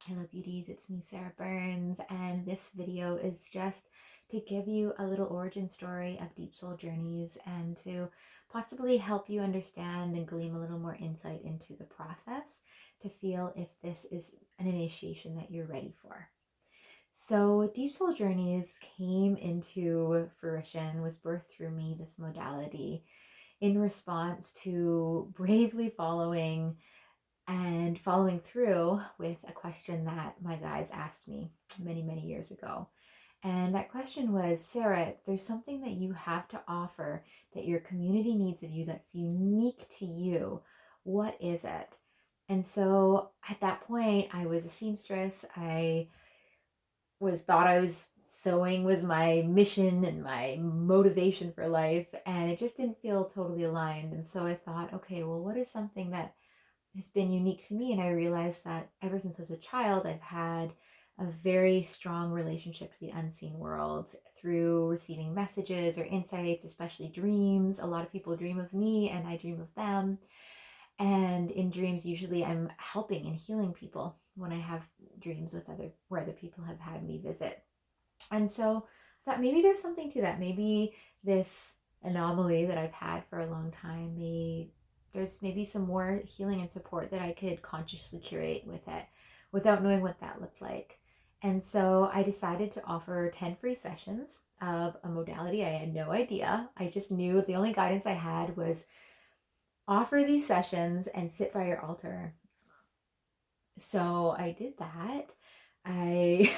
Hello beauties, it's me Sarah Burns, and this video is just to give you a little origin story of Deep Soul Journeys and to possibly help you understand and glean a little more insight into the process to feel if this is an initiation that you're ready for. So Deep Soul Journeys came into fruition, was birthed through me, this modality, in response to bravely following through with a question that my guides asked me many, many years ago. And that question was, Sarah, if there's something that you have to offer that your community needs of you that's unique to you, what is it? And so at that point, I was a seamstress. Thought I was sewing was my mission and my motivation for life, and it just didn't feel totally aligned. And so I thought, okay, well, what is something that has been unique to me? And I realized that ever since I was a child, I've had a very strong relationship to the unseen world through receiving messages or insights, especially dreams. A lot of people dream of me and I dream of them. And in dreams, usually I'm helping and healing people when I have dreams where other people have had me visit. And so I thought maybe there's something to that. Maybe this anomaly that I've had for a long time, there's maybe some more healing and support that I could consciously curate with it without knowing what that looked like. And so I decided to offer 10 free sessions of a modality. I had no idea. I just knew the only guidance I had was offer these sessions and sit by your altar. So I did that. I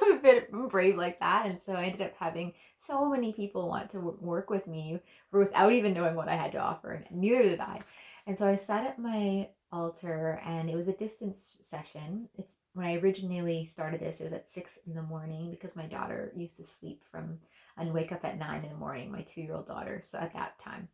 am a bit brave like that. And so I ended up having so many people want to work with me without even knowing what I had to offer. And neither did I. And so I sat at my altar, and it was a distance session. It's when I originally started this, it was at 6 in the morning because my daughter used to sleep and wake up at 9 in the morning, my 2-year-old daughter. So at that time,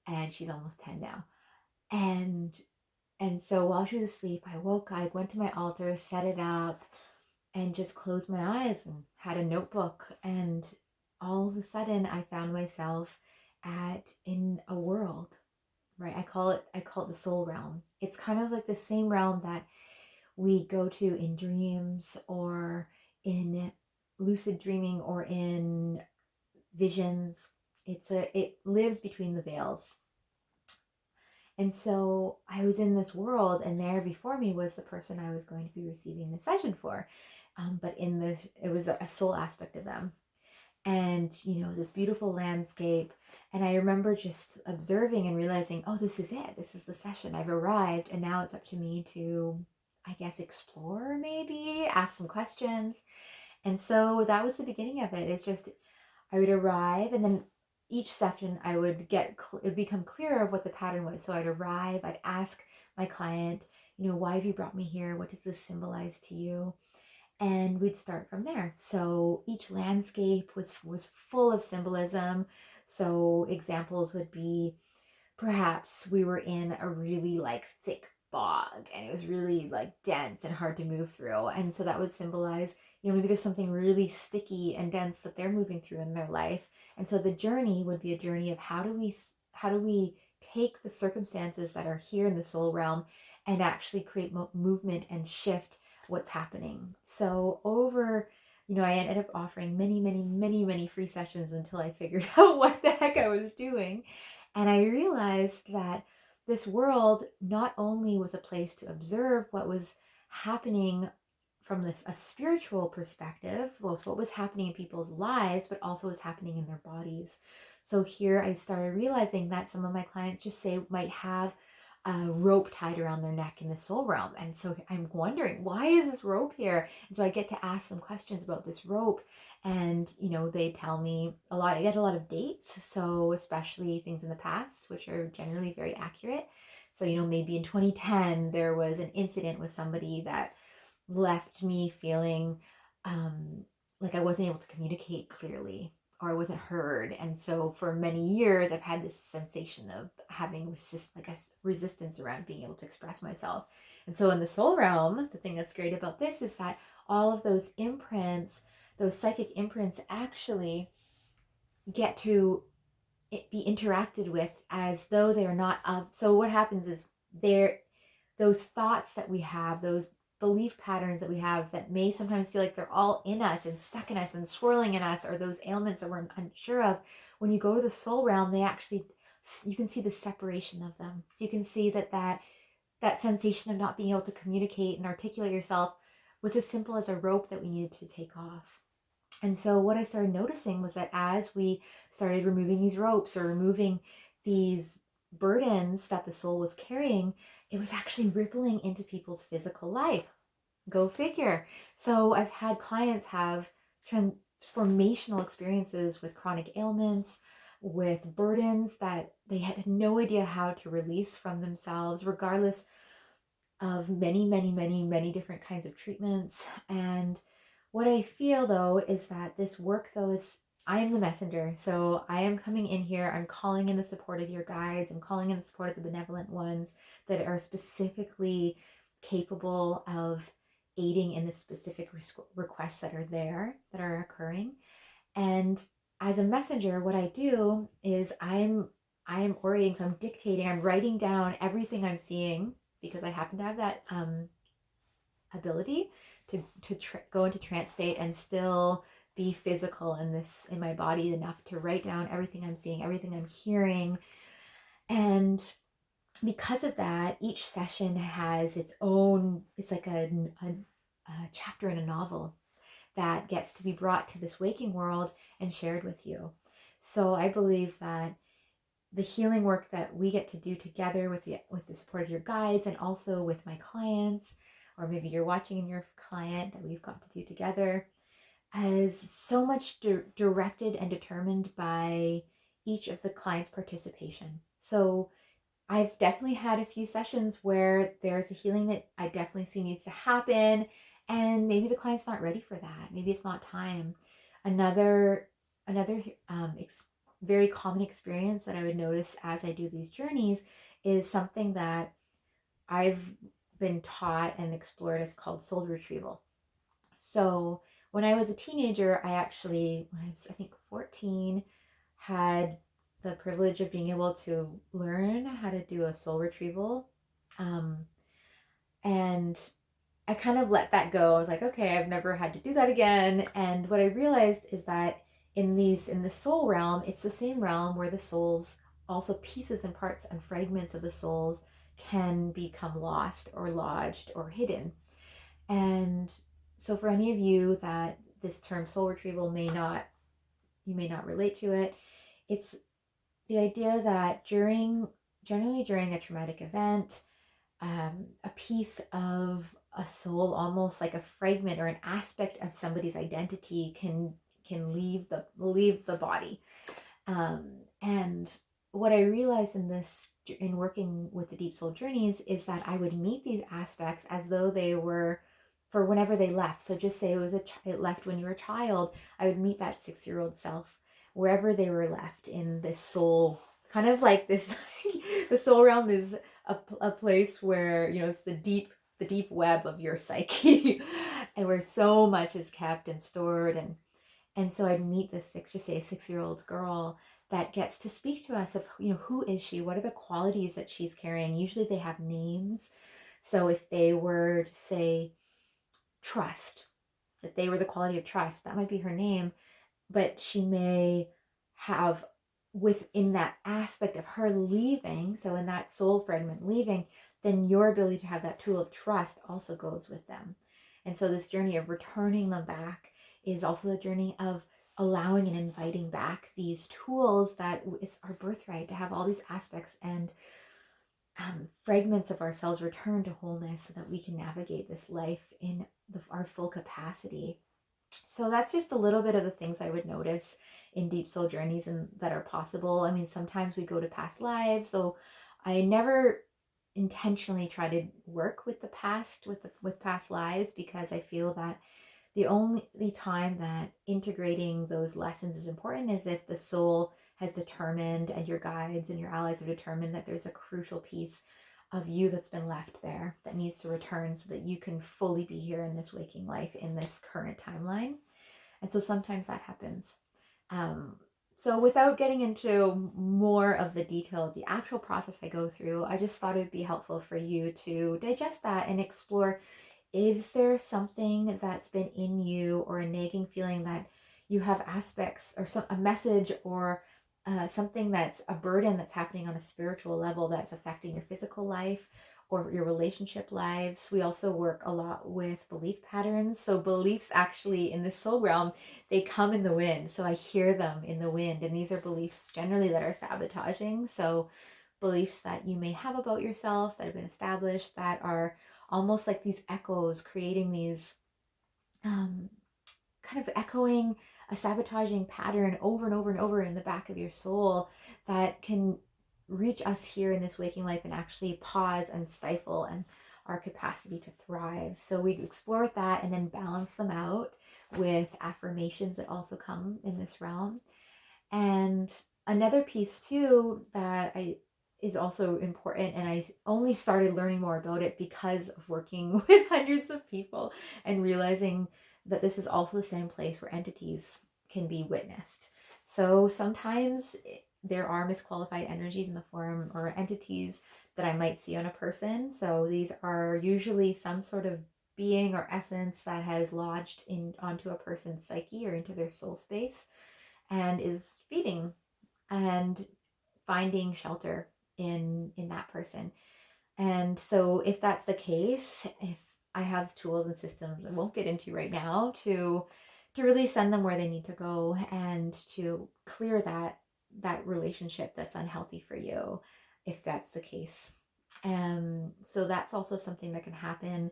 and she's almost 10 now. And and so while she was asleep, I went to my altar, set it up, and just closed my eyes and had a notebook. And all of a sudden I found myself in a world, right? I call it the soul realm. It's kind of like the same realm that we go to in dreams or in lucid dreaming or in visions. It lives between the veils. And so I was in this world, and there before me was the person I was going to be receiving the session for. But it was a soul aspect of them. And, it was this beautiful landscape. And I remember just observing and realizing, oh, this is it. This is the session. I've arrived. And now it's up to me to, I guess, explore, maybe ask some questions. And so that was the beginning of it. It's just, I would arrive, and then each session I would it would become clearer of what the pattern was. So I'd arrive, I'd ask my client, why have you brought me here? What does this symbolize to you? And we'd start from there. So each landscape was full of symbolism. So examples would be, perhaps we were in a really like thick bog, and it was really like dense and hard to move through. And so that would symbolize, maybe there's something really sticky and dense that they're moving through in their life. And so the journey would be a journey of how do we take the circumstances that are here in the soul realm and actually create movement and shift what's happening. So I ended up offering many, many, many, many free sessions until I figured out what the heck I was doing. And I realized that this world not only was a place to observe what was happening from a spiritual perspective, what was happening in people's lives, but also was happening in their bodies. So here I started realizing that some of my clients might have a rope tied around their neck in the soul realm. And so I'm wondering, why is this rope here? And so I get to ask some questions about this rope. And, they tell me a lot. I get a lot of dates. So especially things in the past, which are generally very accurate. So, maybe in 2010, there was an incident with somebody that left me feeling like I wasn't able to communicate clearly, or I wasn't heard. And so for many years, I've had this sensation of having resistance around being able to express myself. And so in the soul realm, the thing that's great about this is that all of those imprints, those psychic imprints, actually get to be interacted with as though they are not of. So what happens is those thoughts that we have, those belief patterns that we have that may sometimes feel like they're all in us and stuck in us and swirling in us, or those ailments that we're unsure of, when you go to the soul realm, they actually, you can see the separation of them. So you can see that sensation of not being able to communicate and articulate yourself was as simple as a rope that we needed to take off. And so what I started noticing was that as we started removing these ropes or removing these burdens that the soul was carrying, it was actually rippling into people's physical life. Go figure. So I've had clients have transformational experiences with chronic ailments, with burdens that they had no idea how to release from themselves, regardless of many, many, many, many different kinds of treatments. And what I feel though is that this work though is, I am the messenger. So I am coming in here, I'm calling in the support of your guides, I'm calling in the support of the benevolent ones that are specifically capable of aiding in the specific requests that are there, that are occurring. And as a messenger, what I do is I am orating, so I'm dictating, I'm writing down everything I'm seeing, because I happen to have that ability to go into trance state and still be physical in my body enough to write down everything I'm seeing, everything I'm hearing. And because of that, each session has its own, it's like a chapter in a novel that gets to be brought to this waking world and shared with you. So I believe that the healing work that we get to do together with the support of your guides, and also with my clients, or maybe you're watching and your client, that we've got to do together, is so much directed and determined by each of the clients' participation. So I've definitely had a few sessions where there's a healing that I definitely see needs to happen, and maybe the client's not ready for that. Maybe it's not time. Another very common experience that I would notice as I do these journeys is something that I've been taught and explored as called soul retrieval. So when I was a teenager, I actually, when I was, I think, 14, had the privilege of being able to learn how to do a soul retrieval. And I kind of let that go. I was like, okay, I've never had to do that again. And what I realized is that in the soul realm, it's the same realm where the souls, also pieces and parts and fragments of the souls, can become lost or lodged or hidden. And so for any of you that this term soul retrieval you may not relate to it, it's the idea that generally during a traumatic event, a piece of a soul, almost like a fragment or an aspect of somebody's identity, can leave the body. And what I realized in working with the deep soul journeys is that I would meet these aspects as though they were for whenever they left. So just say it left when you were a child, I would meet that 6-year-old self wherever they were left in this soul, kind of like this. The soul realm is a place where, it's the deep web of your psyche, and where so much is kept and stored. And so I'd meet this just say a 6-year-old girl that gets to speak to us of, who is she? What are the qualities that she's carrying? Usually they have names. So if they were to say trust, that they were the quality of trust, that might be her name. But she may have, within that aspect of her leaving, so in that soul fragment leaving, then your ability to have that tool of trust also goes with them. And so this journey of returning them back is also a journey of allowing and inviting back these tools that it's our birthright to have all these aspects and fragments of ourselves return to wholeness, so that we can navigate this life in our full capacity. So that's just a little bit of the things I would notice in deep soul journeys and that are possible. I mean, sometimes we go to past lives, so I never intentionally try to work with the past, with past lives, because I feel that the only time that integrating those lessons is important is if the soul has determined, and your guides and your allies have determined, that there's a crucial piece of you that's been left there that needs to return, so that you can fully be here in this waking life in this current timeline. And so sometimes that happens. So without getting into more of the detail of the actual process I go through, I just thought it would be helpful for you to digest that and explore, Is there something that's been in you, or a nagging feeling that you have aspects or a message, or something that's a burden that's happening on a spiritual level that's affecting your physical life or your relationship lives? We also work a lot with belief patterns. So beliefs actually in the soul realm, they come in the wind. So I hear them in the wind, and these are beliefs generally that are sabotaging. So beliefs that you may have about yourself that have been established that are almost like these echoes, creating these um, kind of echoing a sabotaging pattern over and over and over in the back of your soul that can reach us here in this waking life and actually pause and stifle and our capacity to thrive. So we explore that and then balance them out with affirmations that also come in this realm. And another piece too that I is also important, and I only started learning more about it because of working with hundreds of people and realizing that this is also the same place where entities can be witnessed. So sometimes there are misqualified energies in the form or entities that I might see on a person. So these are usually some sort of being or essence that has lodged in onto a person's psyche or into their soul space and is feeding and finding shelter in that person. And so if that's the case, if I have tools and systems I won't get into right now to really send them where they need to go and to clear that relationship that's unhealthy for you, if that's the case. So that's also something that can happen.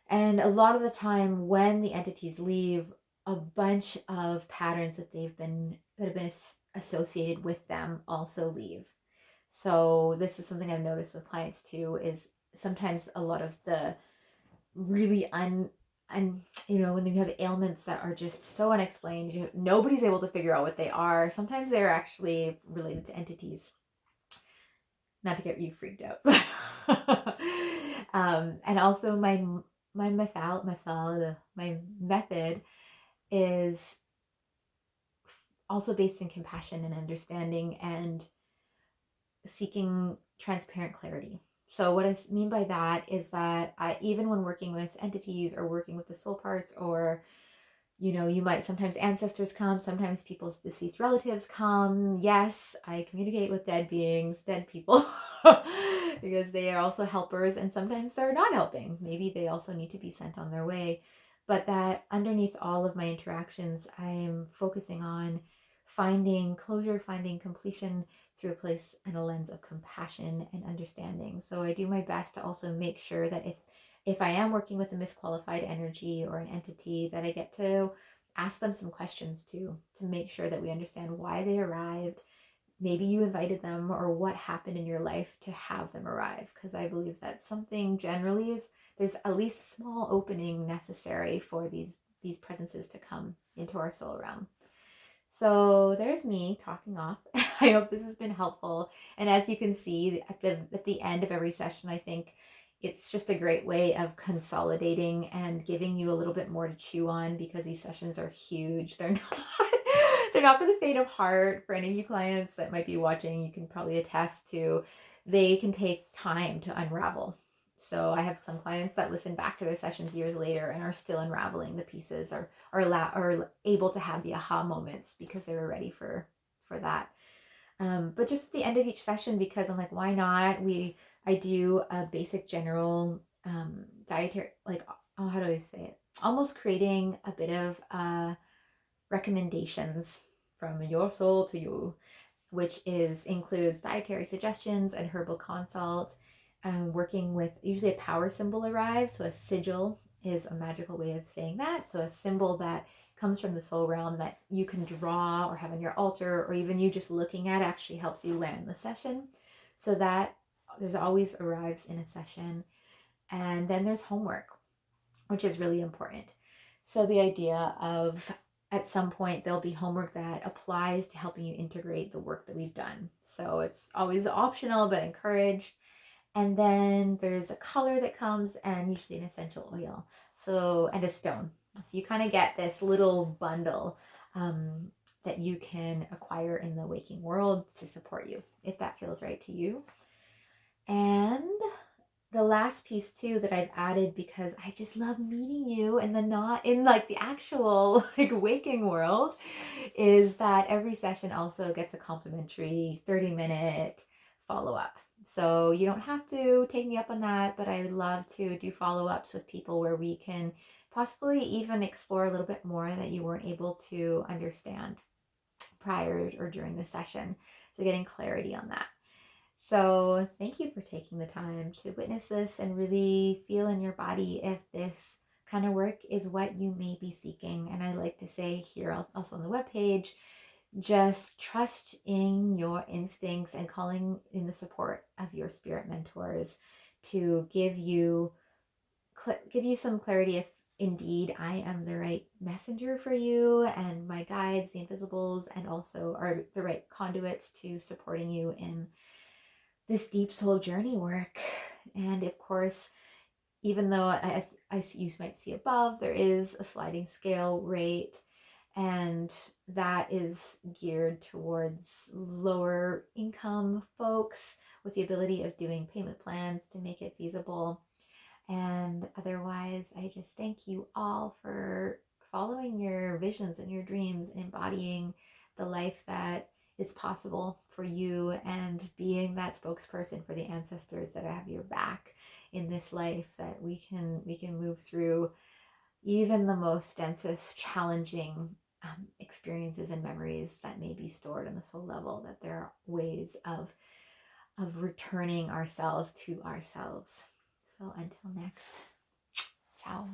And a lot of the time when the entities leave, a bunch of patterns that have been associated with them also leave. So this is something I've noticed with clients too, is sometimes a lot of the really and when you have ailments that are just so unexplained, nobody's able to figure out what they are. Sometimes they're actually related to entities. Not to get you freaked out. And also my method is also based in compassion and understanding and seeking transparent clarity. So what I mean by that is that even when working with entities or working with the soul parts, or you might sometimes ancestors come, sometimes people's deceased relatives come. Yes, I communicate with dead beings, dead people, because they are also helpers, and sometimes they're not helping. Maybe they also need to be sent on their way. But that underneath all of my interactions, I'm focusing on finding closure, finding completion through a place and a lens of compassion and understanding. So I do my best to also make sure that if I am working with a misqualified energy or an entity, that I get to ask them some questions too, to make sure that we understand why they arrived. Maybe you invited them, or what happened in your life to have them arrive. Because I believe that something generally there's at least a small opening necessary for these presences to come into our soul realm. So there's me talking off. I hope this has been helpful. And as you can see at the end of every session, I think it's just a great way of consolidating and giving you a little bit more to chew on, because these sessions are huge. They're not they're not for the faint of heart. For any of you clients that might be watching, you can probably attest to they can take time to unravel. So I have some clients that listen back to their sessions years later and are still unraveling the pieces, or are able to have the aha moments because they were ready for that. But just at the end of each session, because I'm like, why not? I do a basic general dietary, like, oh, how do I say it? Almost creating a bit of recommendations from your soul to you, which includes dietary suggestions and herbal consult. Working with, usually a power symbol arrives. So a sigil is a magical way of saying that. So a symbol that comes from the soul realm that you can draw or have on your altar, or even you just looking at actually helps you land the session. So that there's always arrives in a session. And then there's homework, which is really important. So the idea of, at some point, there'll be homework that applies to helping you integrate the work that we've done. So it's always optional but encouraged. And then there's a color that comes, and usually an essential oil, and a stone. So you kind of get this little bundle that you can acquire in the waking world to support you, if that feels right to you. And the last piece too that I've added, because I just love meeting you and then not in like the actual like waking world, is that every session also gets a complimentary 30-minute follow-up. So you don't have to take me up on that, but I would love to do follow-ups with people where we can possibly even explore a little bit more that you weren't able to understand prior or during the session. So getting clarity on that. So thank you for taking the time to witness this and really feel in your body if this kind of work is what you may be seeking. And I like to say here also on the webpage, just trust in your instincts and calling in the support of your spirit mentors to give you some clarity if indeed I am the right messenger for you, and my guides, the invisibles, and also are the right conduits to supporting you in this deep soul journey work. And of course, even though as you might see above, there is a sliding scale rate, and that is geared towards lower income folks with the ability of doing payment plans to make it feasible. And otherwise, I just thank you all for following your visions and your dreams and embodying the life that is possible for you, and being that spokesperson for the ancestors that have your back in this life, that we can move through even the most densest challenging experiences and memories that may be stored on the soul level, that there are ways of returning ourselves to ourselves. So until next, ciao.